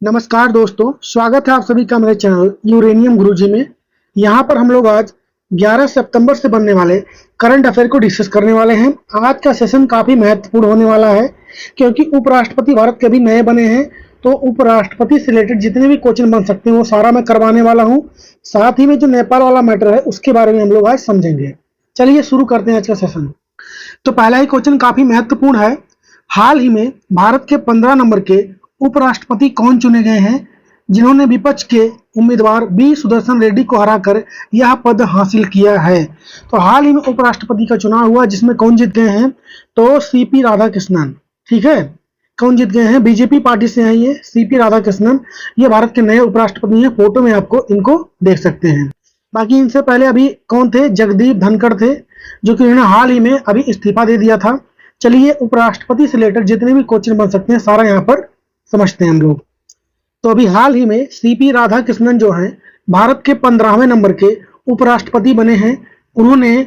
नमस्कार दोस्तों, स्वागत है आप सभी का मेरे चैनल यूरेनियम गुरुजी में। यहाँ पर हम लोग आज 11 सितंबर से बनने वाले करंट अफेयर को डिस्कस करने वाले हैं। आज का सेशन काफ़ी महत्वपूर्ण होने वाला है क्योंकि उपराष्ट्रपति भारत के अभी नए बने हैं, तो उपराष्ट्रपति से रिलेटेड जितने भी क्वेश्चन बन सकते हैं वो सारा मैं करवाने वाला हूँ। साथ ही में जो नेपाल वाला मैटर है उसके बारे में हम लोग आज समझेंगे। चलिए शुरू करते हैं आज का सेशन। तो पहला ही क्वेश्चन काफ़ी महत्वपूर्ण है। हाल ही में भारत के 15 नंबर के उपराष्ट्रपति कौन चुने गए हैं जिन्होंने विपक्ष के उम्मीदवार बी सुदर्शन रेड्डी को हराकर यह पद हासिल किया है। तो हाल ही में उपराष्ट्रपति का चुनाव हुआ जिसमें कौन जीत गए हैं, तो सीपी राधाकृष्णन। ठीक है, कौन जीत गए हैं, बीजेपी पार्टी से हैं ये सीपी राधाकृष्णन। ये भारत के नए उपराष्ट्रपति हैं, फोटो में आपको इनको देख सकते हैं। बाकी इनसे पहले अभी कौन थे, जगदीप धनखड़ थे, जो कि उन्होंने हाल ही में अभी इस्तीफा दे दिया था। चलिए उपराष्ट्रपति से रिलेटेड जितने भी क्वेश्चन बन सकते हैं सारा यहाँ पर समझते हैं हम लोग। तो अभी हाल ही में सीपी राधाकृष्णन जो हैं भारत के 15वें नंबर के उपराष्ट्रपति बने हैं। उन्होंने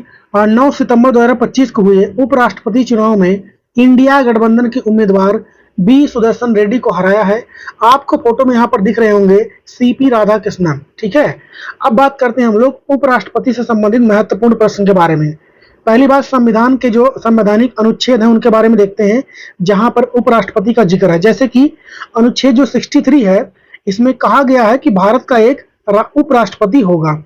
9 सितंबर 2025 को हुए उपराष्ट्रपति चुनाव में इंडिया गठबंधन के उम्मीदवार बी सुदर्शन रेड्डी को हराया है। आपको फोटो में यहाँ पर दिख रहे होंगे सीपी राधाकृष्णन। ठीक है, अब बात करते हैं हम लोग उपराष्ट्रपति से संबंधित महत्वपूर्ण प्रश्न के बारे में। पहली बात, संविधान के जो संवैधानिक अनुच्छेद हैं उनके बारे में देखते हैं जहां पर उपराष्ट्रपति का जिक्र है। जैसे कि अनुच्छेद जो 63 है इसमें कहा गया है कि भारत का एक उपराष्ट्रपति होगा।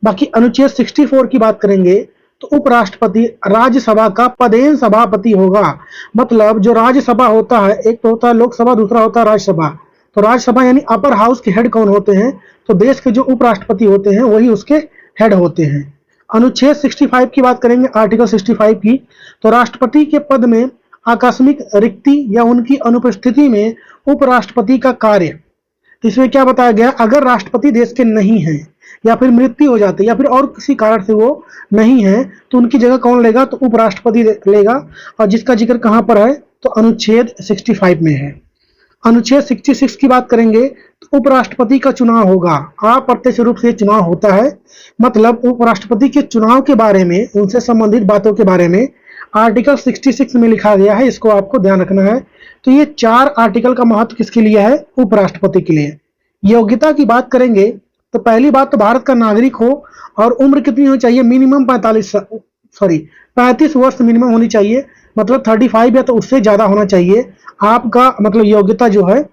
बाकी अनुच्छेद 64 की बात करेंगे तो उपराष्ट्रपति राज्यसभा का पदेन सभापति होगा। मतलब जो राज्यसभा होता है, एक तो होता है लोकसभा, दूसरा होता है राज्यसभा। तो राज्यसभा यानी अपर हाउस के हेड कौन होते हैं, तो देश के जो उपराष्ट्रपति होते हैं वही उसके हेड होते हैं। अनुच्छेद 65 की बात करेंगे, आर्टिकल 65 की, तो राष्ट्रपति के पद में आकस्मिक रिक्ति या उनकी अनुपस्थिति में उपराष्ट्रपति का कार्य। इसमें क्या बताया गया, अगर राष्ट्रपति देश के नहीं हैं या फिर मृत्यु हो जाती है या फिर और किसी कारण से वो नहीं है तो उनकी जगह कौन लेगा, तो उपराष्ट्रपति लेगा। और जिसका जिक्र कहां पर है, तो अनुच्छेद 65 में है। अनुच्छेद 66 की बात करेंगे तो उपराष्ट्रपति का चुनाव होगा, अप्रत्यक्ष रूप से चुनाव होता है। मतलब उपराष्ट्रपति के चुनाव के बारे में, उनसे संबंधित बातों के बारे में आर्टिकल 66 में लिखा गया है, इसको आपको ध्यान रखना है। तो ये 4 आर्टिकल का महत्व किसके लिए है, उपराष्ट्रपति के लिए। योग्यता की बात करेंगे तो पहली बात तो भारत का नागरिक हो और उम्र कितनी होनी चाहिए, मिनिमम 35 वर्ष मिनिमम होनी चाहिए। मतलब 35 या तो उससे ज्यादा होना चाहिए आपका, मतलब योग्यता जो है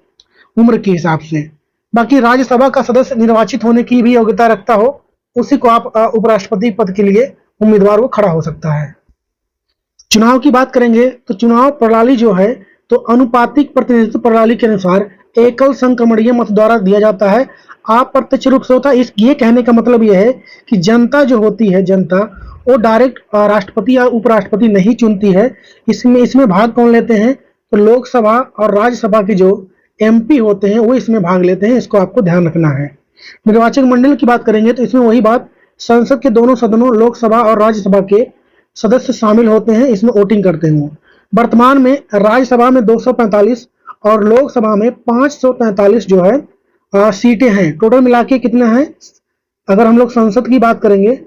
उम्र के हिसाब से। बाकी राज्यसभा का सदस्य निर्वाचित होने की भी योग्यता रखता हो, उसी को आप उपराष्ट्रपति पद के लिए उम्मीदवार वो खड़ा हो सकता है। चुनाव की बात करेंगे तो चुनाव प्रणाली जो है तो अनुपातिक प्रतिनिधित्व प्रणाली के अनुसार एकल संक्रमणीय मत द्वारा दिया जाता है, अप्रत्यक्ष रूप से होता है। ये कहने का मतलब यह है कि जनता जो होती है, जनता वो डायरेक्ट राष्ट्रपति या उपराष्ट्रपति नहीं चुनती है। इसमें भाग कौन लेते हैं, तो लोकसभा और राज्यसभा के जो एमपी होते हैं वो इसमें भाग लेते हैं, इसको आपको ध्यान रखना है। निर्वाचक मंडल की बात करेंगे तो इसमें वही बात, संसद के दोनों सदनों लोकसभा और राज्यसभा के सदस्य शामिल होते हैं, इसमें वोटिंग करते हैं। वर्तमान में राज्यसभा में 245 और लोकसभा में 543 जो है सीटें हैं। टोटल मिला के कितना है, अगर हम लोग संसद की बात करेंगे,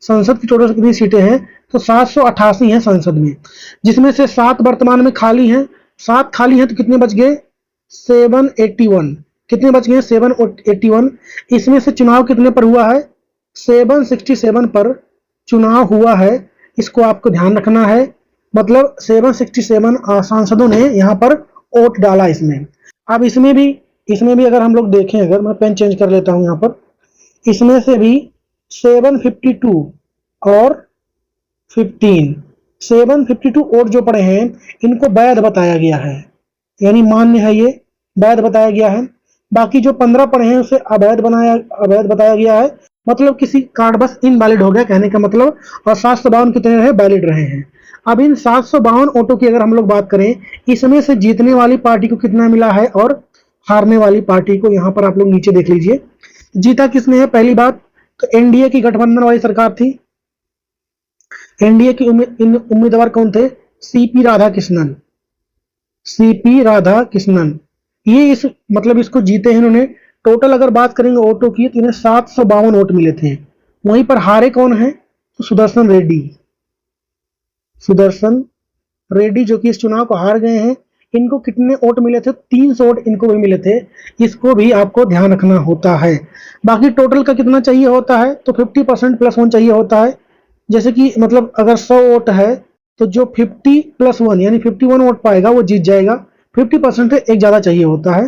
संसद की टोटल कितनी सीटें हैं, तो 788 हैं संसद में, जिसमें से 7 वर्तमान में खाली हैं। 7 खाली हैं तो कितने बच गए, 781। कितने बच गए, 781। इसमें से चुनाव कितने पर हुआ है, 767 पर चुनाव हुआ है, इसको आपको ध्यान रखना है। मतलब 767 सांसदों ने यहाँ पर वोट डाला इसमें। अब इसमें भी अगर हम लोग देखें, अगर मैं पेन चेंज कर लेता हूं यहाँ पर, इसमें से भी 752 और 752 वोट जो पड़े हैं इनको वैध बताया गया है, यानी मान्य है, ये वैध बताया गया है। बाकी जो 15 पड़े हैं उसे अवैध बताया गया है, मतलब किसी कारण बस इनवैलिड हो गया कहने का मतलब। और 752 कितने रहे, वैलिड रहे हैं। अब इन 752 वोटों की अगर हम लोग बात करें, इसमें से जीतने वाली पार्टी को कितना मिला है और हारने वाली पार्टी को, यहाँ पर आप लोग नीचे देख लीजिए। जीता किसने है, पहली बात तो एनडीए की गठबंधन वाली सरकार थी। एनडीए की उम्मीदवार कौन थे, सीपी राधाकृष्णन। ये मतलब इसको जीते हैं इन्होंने। टोटल अगर बात करेंगे वोटों की तो इन्हें 752 वोट मिले थे। वहीं पर हारे कौन है, तो सुदर्शन रेड्डी जो कि इस चुनाव को हार गए हैं। इनको कितने वोट मिले थे, 300 वोट इनको भी मिले थे, इसको भी आपको ध्यान रखना होता है। बाकी टोटल का कितना चाहिए होता है, तो 50% +1 चाहिए होता है। जैसे कि मतलब अगर 100 वोट है तो जो 50 + 1 यानी 51 वोट पाएगा वो जीत जाएगा। 50% से एक ज्यादा चाहिए होता है,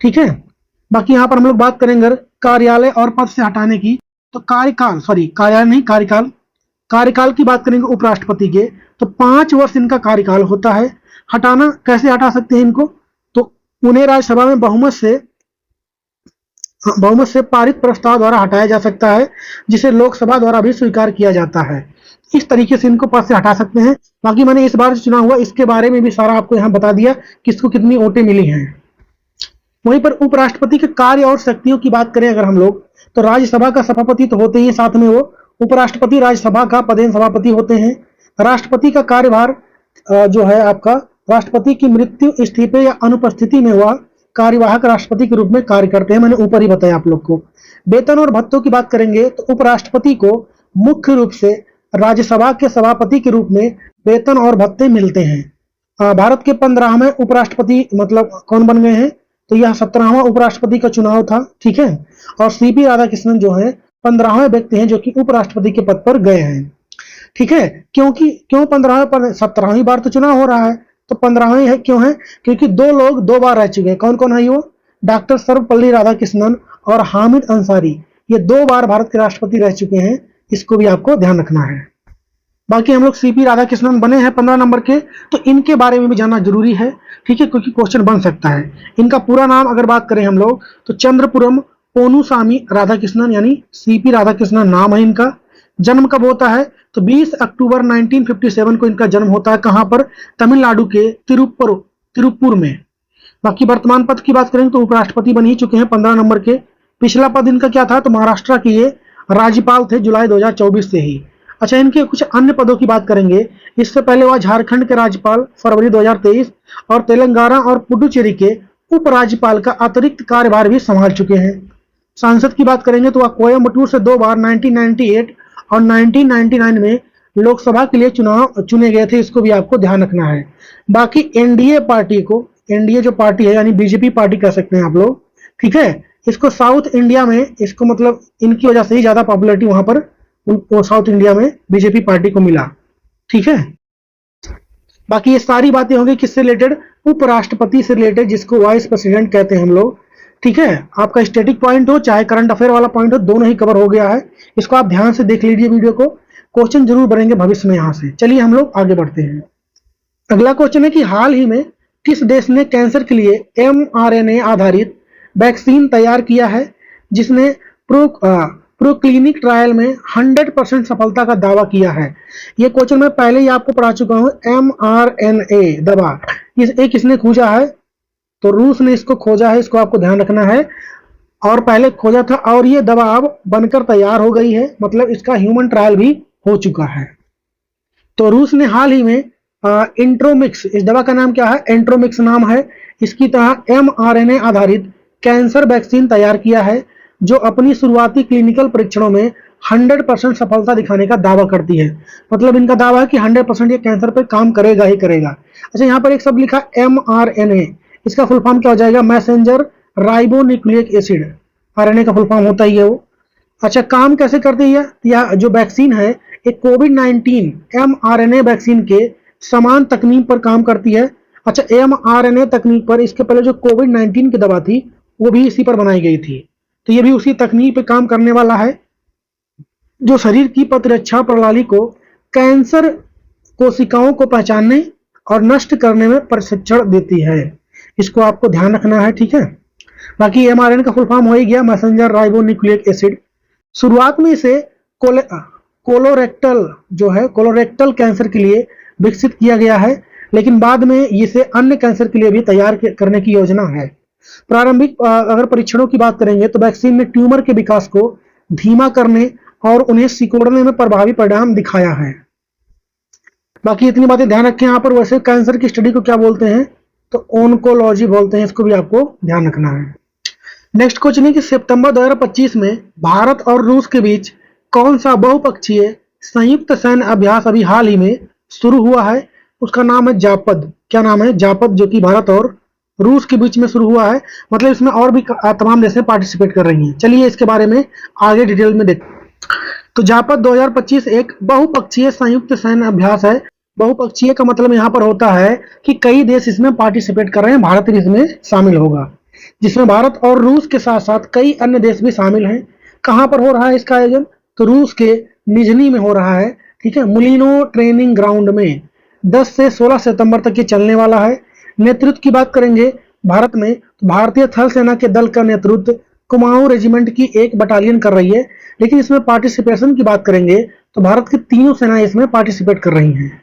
ठीक है। बाकी यहाँ पर हम लोग बात करेंगे कार्यालय और पद से हटाने की, तो कार्यकाल, सॉरी कार्यालय नहीं, कार्यकाल की बात करेंगे उपराष्ट्रपति के, तो 5 वर्ष इनका कार्यकाल होता है। हटाना कैसे हटा सकते हैं इनको, तो उन्हें राज्यसभा में बहुमत से पारित प्रस्ताव द्वारा हटाया जा सकता है, जिसे लोकसभा द्वारा भी स्वीकार किया जाता है। इस तरीके से इनको पद से हटा सकते हैं। बाकी मैंने इस बार जो चुनाव हुआ इसके बारे में भी सारा आपको यहाँ बता दिया, किसको कितनी वोटें मिली हैं। वहीं पर उपराष्ट्रपति के कार्य और शक्तियों की बात करें अगर हम लोग, तो राज्यसभा का सभापति तो होते ही, साथ में वो उपराष्ट्रपति राज्यसभा का पदेन सभापति होते हैं। राष्ट्रपति का कार्यभार जो है आपका, राष्ट्रपति की मृत्यु, इस्तीफे या अनुपस्थिति में वह कार्यवाहक राष्ट्रपति के रूप में कार्य करते हैं। मैंने ऊपर ही बताया आप लोग को। वेतन और भत्तों की बात करेंगे तो उपराष्ट्रपति को मुख्य रूप से राज्यसभा के सभापति के रूप में वेतन और भत्ते मिलते हैं। भारत के 15वें उपराष्ट्रपति मतलब कौन बन गए हैं, तो यह 17वां उपराष्ट्रपति का चुनाव था, ठीक है। और सीपी राधाकृष्णन जो है 15वें व्यक्ति हैं जो कि उपराष्ट्रपति के पद पर गए हैं, ठीक है। क्यों 15वें पर, 17वीं बार तो चुनाव हो रहा है, तो 15वें है क्यों है, क्योंकि 2 लोग 2 बार रह चुके हैं। कौन कौन है वो, डॉक्टर सर्वपल्ली राधाकृष्णन और हामिद अंसारी, ये 2 बार भारत के राष्ट्रपति रह चुके हैं। इसको भी आपको ध्यान रखना है। बाकी हम लोग सीपी राधाकृष्णन बने हैं 15 नंबर के, तो इनके बारे में भी जानना जरूरी है, ठीक है, क्योंकि क्वेश्चन बन सकता है। इनका पूरा नाम अगर बात करें हम लोग, तो चंद्रपुरम पोनुसामी राधाकृष्णन यानी सीपी राधाकृष्णन नाम है इनका। जन्म कब होता है, तो 20 अक्टूबर 1957 को इनका जन्म होता है। कहां पर, तमिलनाडु के तिरुप्पुर में। बाकी वर्तमान पद की बात करें तो उपराष्ट्रपति बन ही चुके हैं 15 नंबर के। पिछला पद इनका क्या था, तो महाराष्ट्र के ये राज्यपाल थे जुलाई 2024 से ही। अच्छा, इनके कुछ अन्य पदों की बात करेंगे। इससे पहले वह झारखंड के राज्यपाल फरवरी 2023 और तेलंगाना और पुडुचेरी के उपराज्यपाल का अतिरिक्त कार्यभार भी संभाल चुके हैं। सांसद की बात करेंगे तो वह कोयम्बटूर से 2 बार 1998 और 1999 में लोकसभा के लिए चुने गए थे। इसको भी आपको ध्यान रखना है। बाकी एनडीए पार्टी को, एनडीए जो पार्टी है यानी बीजेपी पार्टी कह सकते हैं आप लोग, ठीक है, इसको साउथ इंडिया में, इसको मतलब इनकी वजह से ही ज्यादा पॉपुलैरिटी वहां पर उनको साउथ इंडिया में बीजेपी पार्टी को मिला, ठीक है। बाकी ये सारी बातें होंगी किससे रिलेटेड, उपराष्ट्रपति से रिलेटेड, जिसको वाइस प्रेसिडेंट कहते हैं हम लोग, ठीक है। आपका स्टैटिक पॉइंट हो चाहे करंट अफेयर वाला पॉइंट हो, दोनों ही कवर हो गया है। इसको आप ध्यान से देख लीजिए वीडियो को, क्वेश्चन जरूर बनेंगे भविष्य में यहाँ से। चलिए हम लोग आगे बढ़ते हैं। अगला क्वेश्चन है कि हाल ही में किस देश ने कैंसर के लिए mRNA आधारित वैक्सीन तैयार किया है, जिसने प्रोक्लिनिक ट्रायल में 100% सफलता का दावा किया है। ये क्वेश्चन मैं पहले ही आपको पढ़ा चुका हूं। mRNA दवा किसने खोजा है, तो रूस ने इसको खोजा है, इसको आपको ध्यान रखना है। और पहले खोजा था और ये दवा अब बनकर तैयार हो गई है, मतलब इसका ह्यूमन ट्रायल भी हो चुका है। तो रूस ने हाल ही में इंट्रोमिक्स, इस दवा का नाम क्या है, एंट्रोमिक्स नाम है। इसकी तरह mRNA आधारित कैंसर वैक्सीन तैयार किया है, जो अपनी शुरुआती क्लिनिकल परीक्षणों में 100% सफलता दिखाने का दावा करती है। मतलब इनका दावा है कि 100% ये कैंसर पर काम करेगा ही करेगा। अच्छा, यहाँ पर एक शब्द लिखा mRNA, इसका फुल फॉर्म क्या हो जाएगा, मैसेंजर राइबोन्यूक्लिक एसिड, आरएनए का फुल फॉर्म होता ही है वो। अच्छा, काम कैसे करती है, यह जो वैक्सीन है एक कोविड-19 mRNA वैक्सीन के समान तकनीक पर काम करती है। अच्छा, mRNA तकनीक पर, इसके पहले जो कोविड-19 की दवा थी वो भी इसी पर बनाई गई थी, तो ये भी उसी तकनीक पर काम करने वाला है, जो शरीर की प्रतिरक्षा प्रणाली को कैंसर कोशिकाओं को पहचानने और नष्ट करने में प्रशिक्षण देती है। इसको आपको ध्यान रखना है, ठीक है। बाकी mRNA का फुल फॉर्म हो ही गया, मैसेंजर राइबोन्यूक्लिक एसिड। शुरुआत में इसे कोलोरेक्टल जो है, कोलोरेक्टल कैंसर के लिए विकसित किया गया है, लेकिन बाद में इसे अन्य कैंसर के लिए भी तैयार करने की योजना है। प्रारंभिक अगर परीक्षणों की बात करेंगे तो वैक्सीन ने ट्यूमर के विकास को धीमा करने और उन्हें सिकोड़ने में प्रभावी परिणाम दिखाया है। बाकी इतनी बातें ध्यान रखें यहाँ पर। वैसे कैंसर की स्टडी को क्या बोलते हैं, तो ओन्कोलॉजी बोलते हैं, इसको भी आपको ध्यान रखना है। नेक्स्ट क्वेश्चन है कि सितंबर 2025 में भारत और रूस के बीच कौन सा बहुपक्षीय संयुक्त सैन्य अभ्यास अभी हाल ही में शुरू हुआ है, उसका नाम है जापद, क्या नाम है, जापत, जो कि भारत और रूस के बीच में शुरू हुआ है। मतलब इसमें और भी तमाम देशें पार्टिसिपेट कर रही हैं। चलिए इसके बारे में आगे डिटेल में देखते हैं। तो जापत 2025 एक बहुपक्षीय संयुक्त सैन्य अभ्यास है। बहुपक्षीय का मतलब यहाँ पर होता है कि कई देश इसमें पार्टिसिपेट कर रहे हैं, भारत भी इसमें शामिल होगा, जिसमें भारत और रूस के साथ साथ कई अन्य देश भी शामिल हैं। कहाँ पर हो रहा है इसका आयोजन? तो रूस के निजनी में हो रहा है, ठीक है, मुलिनो ट्रेनिंग ग्राउंड में 10 से 16 सितंबर तक ये चलने वाला है। नेतृत्व की बात करेंगे भारत में, तो भारतीय थल सेना के दल का नेतृत्व कुमाऊं रेजिमेंट की एक बटालियन कर रही है। लेकिन इसमें पार्टिसिपेशन की बात करेंगे तो भारत की तीनों सेनाएं इसमें पार्टिसिपेट कर रही हैं।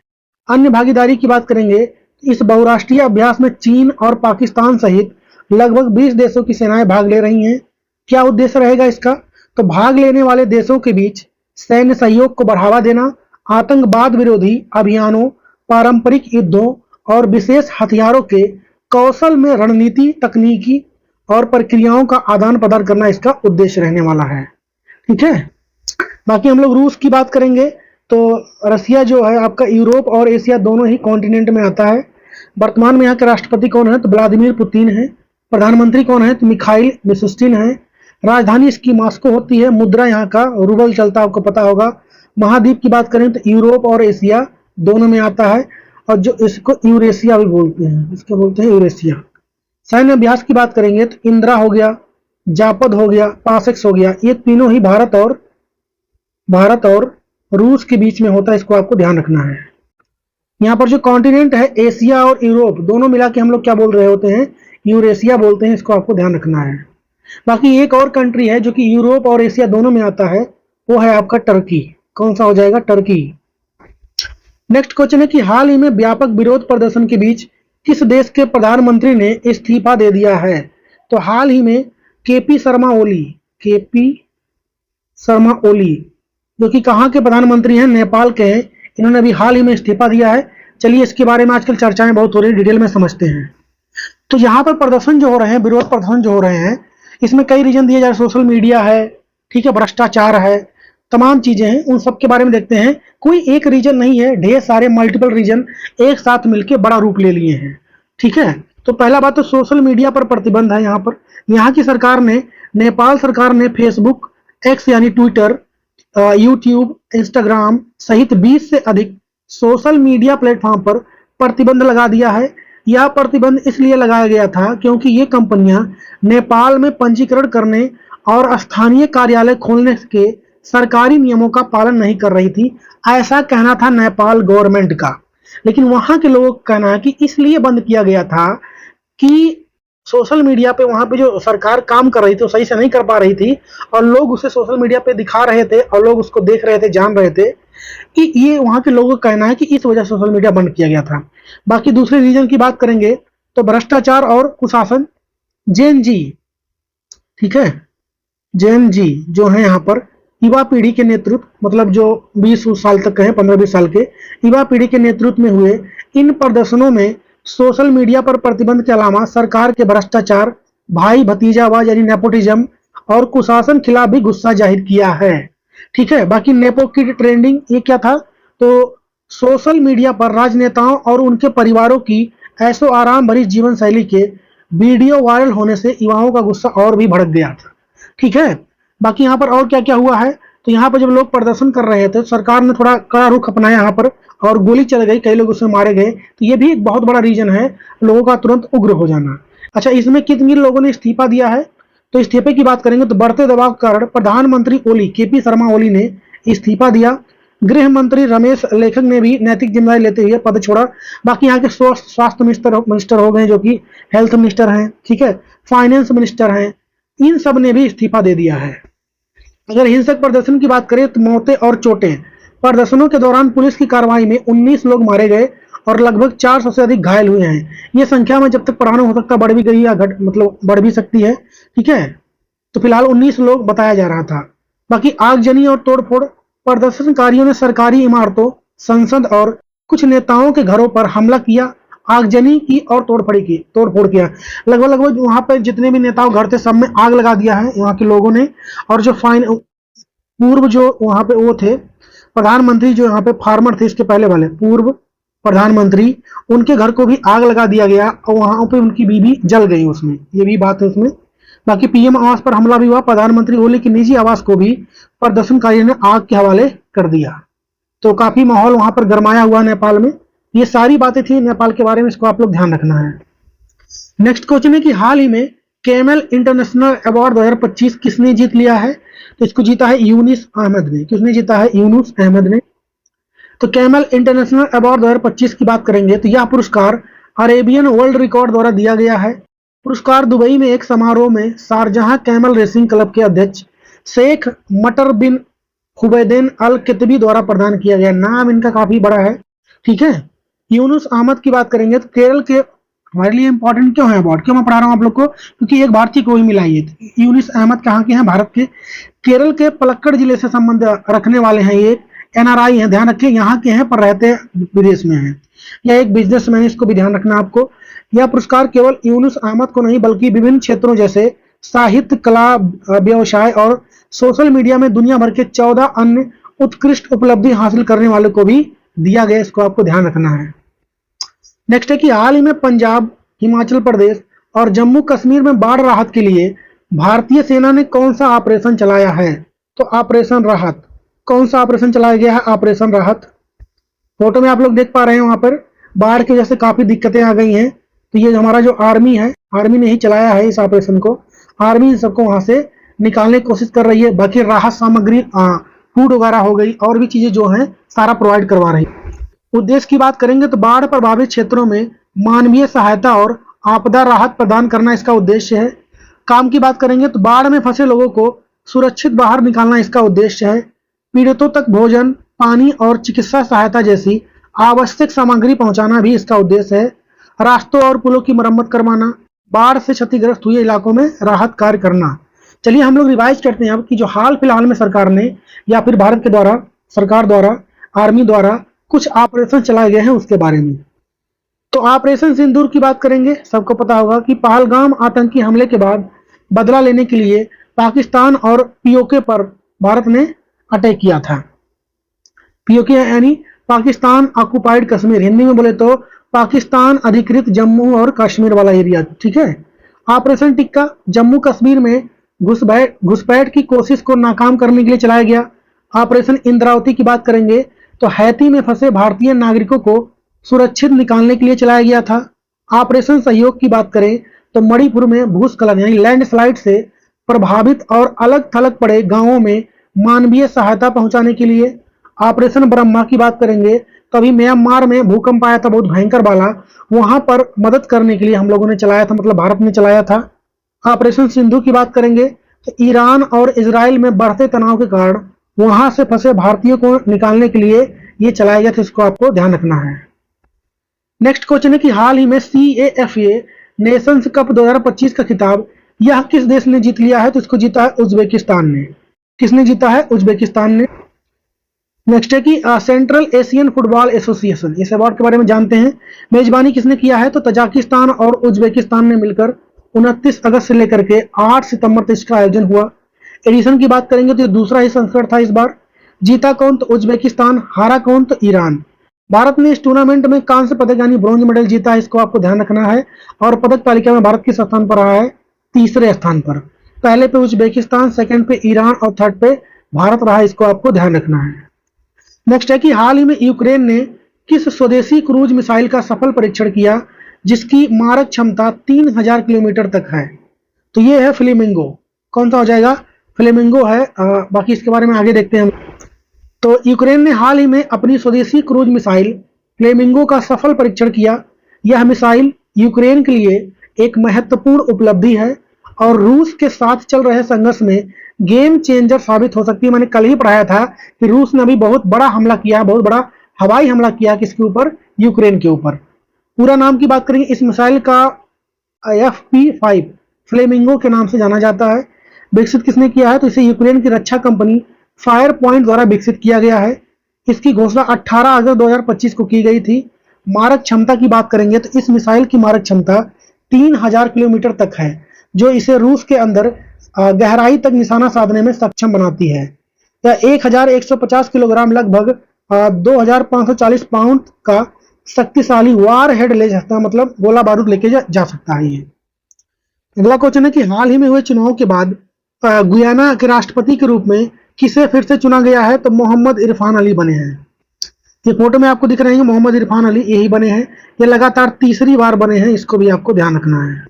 अन्य भागीदारी की बात करेंगे, इस बहुराष्ट्रीय अभ्यास में चीन और पाकिस्तान सहित लगभग 20 देशों की सेनाएं भाग ले रही हैं। क्या उद्देश्य रहेगा इसका? तो भाग लेने वाले देशों के बीच सैन्य सहयोग को बढ़ावा देना, आतंकवाद विरोधी अभियानों, पारंपरिक युद्धों और विशेष हथियारों के कौशल में रणनीति, तकनीकी और प्रक्रियाओं का आदान प्रदान करना इसका उद्देश्य रहने वाला है। ठीक है, बाकी हम लोग रूस की बात करेंगे तो रसिया जो है आपका यूरोप और एशिया दोनों ही कॉन्टिनेंट में आता है। वर्तमान में यहाँ के राष्ट्रपति कौन है? तो व्लादिमीर पुतिन है। प्रधानमंत्री कौन है? तो मिखाइल मिशुस्तिन है। राजधानी इसकी मॉस्को होती है। मुद्रा यहाँ का रूबल चलता है, आपको पता होगा। महाद्वीप की बात करें तो यूरोप और एशिया दोनों में आता है, और जो इसको यूरेशिया भी बोलते हैं, इसको बोलते हैं यूरेशिया। सैन्य अभ्यास की बात करेंगे तो इंदिरा हो गया, जापद हो गया, पासेक्स हो गया, ये तीनों ही भारत और रूस के बीच में होता है। इसको आपको ध्यान रखना है। यहाँ पर जो कॉन्टिनेंट है एशिया और यूरोप दोनों मिला के हम लोग क्या बोल रहे होते हैं? यूरेशिया बोलते हैं। इसको आपको ध्यान रखना है। बाकी एक और कंट्री है जो कि यूरोप और एशिया दोनों में आता है, वो है आपका टर्की। कौन सा हो जाएगा? टर्की। नेक्स्ट क्वेश्चन है कि हाल ही में व्यापक विरोध प्रदर्शन के बीच किस देश के प्रधानमंत्री ने इस्तीफा दे दिया है? तो हाल ही में केपी शर्मा ओली जो कि कहाँ के प्रधानमंत्री हैं? नेपाल के हैं। इन्होंने अभी हाल ही में इस्तीफा दिया है। चलिए इसके बारे में आजकल चर्चाएं बहुत हो रही है, डिटेल में समझते हैं। तो यहाँ पर प्रदर्शन जो हो रहे हैं, विरोध प्रदर्शन जो हो रहे हैं, इसमें कई रीजन दिए जा रहे हैं। सोशल मीडिया है, ठीक है, भ्रष्टाचार है, तमाम चीजें हैं। उन सब के बारे में देखते हैं। कोई एक रीजन नहीं है, ढेर सारे मल्टीपल रीजन एक साथ मिलकर बड़ा रूप ले लिए हैं। ठीक है, तो पहला बात तो सोशल मीडिया पर प्रतिबंध है। यहाँ पर यहाँ की सरकार ने, नेपाल सरकार ने फेसबुक, एक्स यानी ट्विटर, यूट्यूब, इंस्टाग्राम सहित 20 से अधिक सोशल मीडिया प्लेटफॉर्म पर प्रतिबंध लगा दिया है। यह प्रतिबंध इसलिए लगाया गया था क्योंकि ये कंपनियां नेपाल में पंजीकरण करने और स्थानीय कार्यालय खोलने के सरकारी नियमों का पालन नहीं कर रही थी। ऐसा कहना था नेपाल गवर्नमेंट का। लेकिन वहां के लोगों का कहना है कि इसलिए बंद किया गया था कि सोशल मीडिया पे वहां पे जो सरकार काम कर रही थी वो सही से नहीं कर पा रही थी, और लोग उसे सोशल मीडिया पे दिखा रहे थे और लोग उसको देख रहे थे, जान रहे थे कि ये वहां के लोगों का कहना है कि इस वजह से सोशल मीडिया बंद किया गया था। बाकी दूसरे रीजन की बात करेंगे तो भ्रष्टाचार और कुशासन, जेन जी, ठीक है, जेन जी जो है यहाँ पर युवा पीढ़ी के नेतृत्व, मतलब जो 20 साल तक के हैं, 15-20 साल के युवा पीढ़ी के नेतृत्व में हुए इन प्रदर्शनों में सोशल मीडिया पर प्रतिबंध के अलावा सरकार के भ्रष्टाचार, भाई भतीजावाद यानी नेपोटिज्म और कुशासन खिलाफ भी गुस्सा जाहिर किया है। ठीक है, बाकी नेपो की ट्रेंडिंग ये क्या था? तो सोशल मीडिया पर राजनेताओं और उनके परिवारों की ऐशो आराम भरी जीवन शैली के वीडियो वायरल होने से युवाओं का गुस्सा और भी भड़क गया था। ठीक है, बाकी यहाँ पर और क्या क्या हुआ है? तो यहाँ पर जब लोग प्रदर्शन कर रहे थे, सरकार ने थोड़ा कड़ा रुख अपनाया यहाँ पर, और गोली चल गई, कई लोग उसमें मारे गए। तो ये भी एक बहुत बड़ा रीजन है लोगों का तुरंत उग्र हो जाना। अच्छा, इसमें कितने लोगों ने इस्तीफा दिया है? तो इस्तीफे की बात करेंगे तो बढ़ते दबाव के कारण प्रधानमंत्री केपी शर्मा ओली ने इस्तीफा दिया। गृह मंत्री रमेश लेखक ने भी नैतिक जिम्मेदारी लेते हुए पद छोड़ा। बाकी यहाँ के स्वास्थ्य मिनिस्टर हो गए जो कि हेल्थ मिनिस्टर हैं, ठीक है, फाइनेंस मिनिस्टर हैं, इन सब ने भी इस्तीफा दे दिया है। अगर हिंसक प्रदर्शन की बात करें तो मौतें और चोटें, प्रदर्शनों के दौरान पुलिस की कार्रवाई में 19 लोग मारे गए और लगभग 400 से अधिक घायल हुए हैं। ये संख्या में जब तक पढ़ाना हो सकता बढ़ भी गई या मतलब बढ़ भी सकती है। ठीक है, तो फिलहाल 19 लोग बताया जा रहा था। बाकी आगजनी और तोड़फोड़, प्रदर्शनकारियों ने सरकारी इमारतों, संसद और कुछ नेताओं के घरों पर हमला किया, आगजनी की और तोड़फोड़ किया। लगभग वहां पर जितने भी नेताओं घर थे सब में आग लगा दिया है यहाँ के लोगों ने। और जो पूर्व जो वहां पे वो थे प्रधानमंत्री, जो यहाँ पे फार्मर थे, इसके पहले वाले पूर्व प्रधानमंत्री, उनके घर को भी आग लगा दिया गया और वहां पे उनकी बीवी जल गई उसमें, ये भी बात है उसमें। बाकी पीएम आवास पर हमला भी हुआ, प्रधानमंत्री ओली की निजी आवास को भी प्रदर्शनकारियों ने आग के हवाले कर दिया। तो काफी माहौल वहां पर गरमाया हुआ नेपाल में। ये सारी बातें थी नेपाल के बारे में, इसको आप लोग ध्यान रखना है। नेक्स्ट क्वेश्चन है कि हाल ही में कैमल इंटरनेशनल अवार्ड 2025 किसने जीत लिया है? तो इसको जीता है यूनुस अहमद ने। किसने जीता है? यूनुस अहमद ने। तो कैमल इंटरनेशनल अवार्ड 2025 की बात करेंगे तो यह पुरस्कार अरेबियन वर्ल्ड रिकॉर्ड द्वारा दिया गया है। पुरस्कार दुबई में एक समारोह में शारजहां कैमल रेसिंग क्लब के अध्यक्ष शेख मटर बिन हुबैदेन अल कितबी द्वारा प्रदान किया गया। नाम इनका काफी बड़ा है, ठीक है। यूनुस अहमद की बात करेंगे तो केरल के, हमारे लिए इंपॉर्टेंट क्यों है अवार्ड, क्यों मैं पढ़ा रहा हूँ आप लोग को, क्योंकि एक भारतीय को ही मिला ये। यूनुस अहमद कहाँ के हैं? भारत के केरल के पलक्कड़ जिले से संबंध रखने वाले हैं। ये एनआरआई है, ध्यान रखिए, यहाँ के हैं पर रहते विदेश में हैं। यह एक बिजनेसमैन है, इसको भी ध्यान रखना आपको। यह पुरस्कार केवल यूनुस अहमद को नहीं बल्कि विभिन्न क्षेत्रों जैसे साहित्य, कला, व्यवसाय और सोशल मीडिया में दुनिया भर के 14 अन्य उत्कृष्ट उपलब्धि हासिल करने वालों को भी दिया गया। इसको आपको ध्यान रखना है। नेक्स्ट है कि हाल ही में पंजाब, हिमाचल प्रदेश और जम्मू कश्मीर में बाढ़ राहत के लिए भारतीय सेना ने कौन सा ऑपरेशन चलाया है? तो ऑपरेशन राहत। कौन सा ऑपरेशन चलाया गया है? ऑपरेशन राहत। फोटो में आप लोग देख पा रहे हैं, वहां पर बाढ़ की वजह से काफी दिक्कतें आ गई हैं। तो ये हमारा जो आर्मी है, आर्मी ने ही चलाया है इस ऑपरेशन को। आर्मी सबको वहां से निकालने की कोशिश कर रही है। बाकी राहत सामग्री, फूड वगैरह हो गई, और भी चीजें जो हैं सारा प्रोवाइड करवा रही है। उद्देश्य की बात करेंगे तो बाढ़ प्रभावित क्षेत्रों में मानवीय सहायता और आपदा राहत प्रदान करना इसका उद्देश्य है। काम की बात करेंगे तो बाढ़ में फंसे लोगों को सुरक्षित बाहर निकालना इसका उद्देश्य है। पीड़ितों तक भोजन, पानी और चिकित्सा सहायता जैसी आवश्यक सामग्री पहुंचाना भी इसका उद्देश्य है। रास्तों और पुलों की मरम्मत करवाना, बाढ़ से क्षतिग्रस्त हुए इलाकों में राहत कार्य करना। चलिए हम लोग रिवाइज करते हैं अब कि जो हाल फिलहाल में सरकार ने या फिर भारत के द्वारा, सरकार द्वारा, आर्मी द्वारा कुछ ऑपरेशन चलाए गए हैं उसके बारे में। तो ऑपरेशन सिंदूर की बात करेंगे। सबको पता होगा कि पहलगाम आतंकी हमले के बाद बदला लेने के लिए पाकिस्तान और पीओके पर भारत ने अटैक किया था। पीओके यानी पाकिस्तान ऑक्युपाइड कश्मीर, हिंदी में बोले तो पाकिस्तान अधिकृत जम्मू और कश्मीर वाला एरिया, ठीक है। ऑपरेशन टिक्का जम्मू कश्मीर में घुसपैठ की कोशिश को नाकाम करने के लिए चलाया गया। ऑपरेशन इंद्रावती की बात करेंगे तो हैती में फंसे भारतीय नागरिकों को सुरक्षित निकालने के लिए चलाया गया था। ऑपरेशन सहयोग की बात करें तो मणिपुर में भूस्खलन यानी लैंडस्लाइड से प्रभावित और अलग थलग पड़े गांवों में मानवीय सहायता पहुंचाने के लिए। ऑपरेशन ब्रह्मा की बात करेंगे तो अभी म्यांमार में भूकंप आया था बहुत भयंकर वाला, वहां पर मदद करने के लिए हम लोगों ने चलाया था, मतलब भारत ने चलाया था। ऑपरेशन सिंधु की बात करेंगे तो ईरान और इजराइल में बढ़ते तनाव के कारण वहां से फंसे भारतीयों को निकालने के लिए ये चलाया गया था। इसको आपको ध्यान रखना है। नेक्स्ट क्वेश्चन है कि हाल ही में CAFA नेशंस कप 2025 का खिताब यह किस देश ने जीत लिया है? तो इसको जीता है उज्बेकिस्तान ने। किसने जीता है? उज्बेकिस्तान ने। नेक्स्ट है कि सेंट्रल एशियन फुटबॉल एसोसिएशन, इस अवार्ड के बारे में जानते हैं। मेजबानी किसने किया है? तो तजाकिस्तान और उज्बेकिस्तान ने मिलकर 29 अगस्त से लेकर के 8 सितंबर तक इसका आयोजन हुआ। एडिशन की बात करेंगे तो ये दूसरा ही संस्करण था इस बार। जीता कौन? तो उज्बेकिस्तान। हारा कौन? तो ईरान। भारत ने इस टूर्नामेंट में कांस्य पदक यानी ब्रॉन्ज मेडल जीता है, इसको आपको ध्यान रखना है। और पदक तालिका में भारत किस स्थान पर रहा है? तीसरे स्थान पर। पहले पे उज्बेकिस्तान, सेकंड पे ईरान और थर्ड पे भारत रहा, इसको आपको ध्यान रखना है। नेक्स्ट है कि हाल ही में यूक्रेन ने किस स्वदेशी क्रूज मिसाइल का सफल परीक्षण किया जिसकी मारक क्षमता 3000 किलोमीटर तक है? तो ये है फ्लेमिंगो। कौन सा हो जाएगा? फ्लेमिंगो है। बाकी इसके बारे में आगे देखते हैं हम। तो यूक्रेन ने हाल ही में अपनी स्वदेशी क्रूज मिसाइल फ्लेमिंगो का सफल परीक्षण किया। यह मिसाइल यूक्रेन के लिए एक महत्वपूर्ण उपलब्धि है और रूस के साथ चल रहे संघर्ष में गेम चेंजर साबित हो सकती है। मैंने कल ही पढ़ाया था कि रूस ने अभी बहुत बड़ा हमला किया, बहुत बड़ा हवाई हमला किया किसके ऊपर? यूक्रेन के ऊपर। पूरा नाम की बात करेंगे, इस मिसाइल का FP5 फ्लेमिंगो के नाम से जाना जाता है। विकसित किसने किया है? तो इसे यूक्रेन की रक्षा कंपनी फायर पॉइंट द्वारा विकसित किया गया है। इसकी घोषणा 18 अगस्त 2025 को की गई थी। मारक क्षमता की बात करेंगे तो इस मिसाइल की मारक क्षमता 3000 किलोमीटर तक है, जो इसे रूस के अंदर गहराई तक निशाना साधने में सक्षम बनाती है। यह 1150 किलोग्राम लगभग 2540 पाउंड का शक्तिशाली वार हेड ले सकता है, मतलब गोला बारूद लेके जा सकता है ये। अगला क्वेश्चन है कि हाल ही में हुए चुनाव के बाद गुयाना के राष्ट्रपति के रूप में किसे फिर से चुना गया है? तो मोहम्मद इरफान अली बने हैं। ये फोटो में आपको दिख रहे हैं मोहम्मद इरफान अली, यही बने हैं। ये लगातार तीसरी बार बने हैं, इसको भी आपको ध्यान रखना है।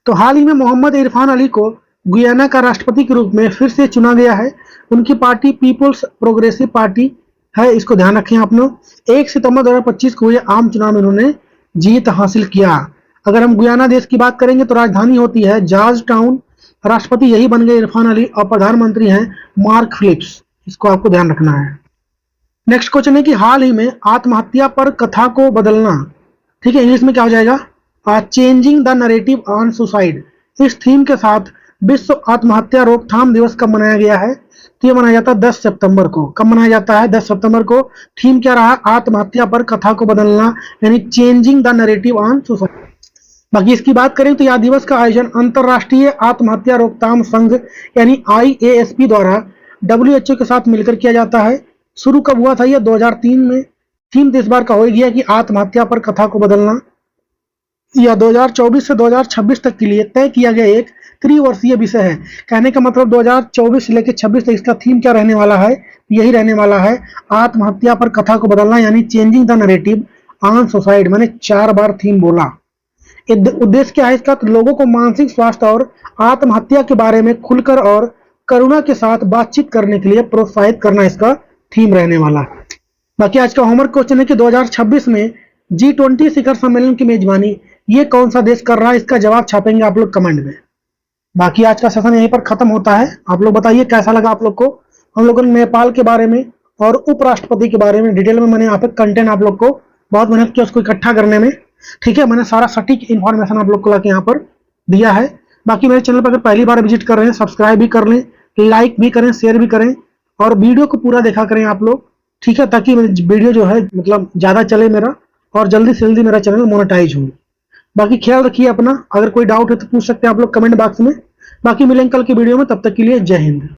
तो हाल ही में मोहम्मद इरफान अली को गुयाना का राष्ट्रपति के रूप में फिर से चुना गया है। उनकी पार्टी पीपुल्स प्रोग्रेसिव पार्टी है, इसको ध्यान रखें आप लोग। 1 सितंबर 2025 को हुए आम चुनाव में उन्होंने जीत हासिल किया। अगर हम गुयाना देश की बात करेंगे तो राजधानी होती है जॉर्ज टाउन। राष्ट्रपति यही बन गए इरफान अली और प्रधानमंत्री हैं मार्क फिलिप्स, इसको आपको ध्यान रखना है। नेक्स्ट क्वेश्चन है कि हाल ही में आत्महत्या पर कथा को बदलना, ठीक है, इंग्लिश में क्या हो जाएगा? Changing the narrative on suicide. इस थीम के साथ विश्व आत्महत्या रोकथाम दिवस कब मनाया गया है? तो ये मनाया जाता है 10 सितंबर को। कब मनाया जाता है? 10 सितंबर को। थीम क्या रहा? आत्महत्या पर कथा को बदलना, यानी changing the narrative on suicide. बाकी इसकी बात करें तो यह दिवस का आयोजन अंतरराष्ट्रीय आत्महत्या रोकथाम संघ यानी IASP द्वारा WHO के साथ मिलकर किया जाता है। शुरू कब हुआ था? यह 2003 में। थीम इस बार का हो गया कि आत्महत्या पर कथा को बदलना। यह 2024 से 2026 तक के लिए तय किया गया एक त्रिवर्षीय विषय है। कहने का मतलब 2024 से लेकर 26 तक इसका थीम क्या रहने वाला है? यही रहने वाला है, आत्महत्या पर कथा को बदलना, यानी changing the narrative on suicide. मैंने 4 बार थीम बोला। उद्देश्य क्या है इसका? तो लोगों को मानसिक स्वास्थ्य और आत्महत्या के बारे में खुलकर और करुणा के साथ बातचीत करने के लिए प्रोत्साहित करना इसका थीम रहने वाला है। बाकी आज का होमवर्क क्वेश्चन है कि 2026 में G20 शिखर सम्मेलन की मेजबानी ये कौन सा देश कर रहा है? इसका जवाब छापेंगे आप लोग कमेंट में। बाकी आज का सेशन यहीं पर खत्म होता है। आप लोग बताइए कैसा लगा आप लोग को। हम लोगों ने नेपाल के बारे में और उपराष्ट्रपति के बारे में डिटेल में मैंने यहाँ पे कंटेंट आप लोग को बहुत मेहनत किया उसको इकट्ठा करने में, ठीक है। मैंने सारा सटीक इन्फॉर्मेशन आप लोग को लाके यहाँ पर दिया है। बाकी मेरे चैनल पर अगर पहली बार विजिट कर रहे हैं सब्सक्राइब भी कर लें, लाइक भी करें, शेयर भी करें और वीडियो को पूरा देखा करें आप लोग, ठीक है, ताकि वीडियो जो है मतलब ज्यादा चले मेरा और जल्दी से जल्दी मेरा चैनल मोनेटाइज हो। बाकी ख्याल रखिए अपना। अगर कोई डाउट है तो पूछ सकते हैं आप लोग कमेंट बॉक्स में। बाकी मिलेंगे कल की वीडियो में, तब तक के लिए जय हिंद।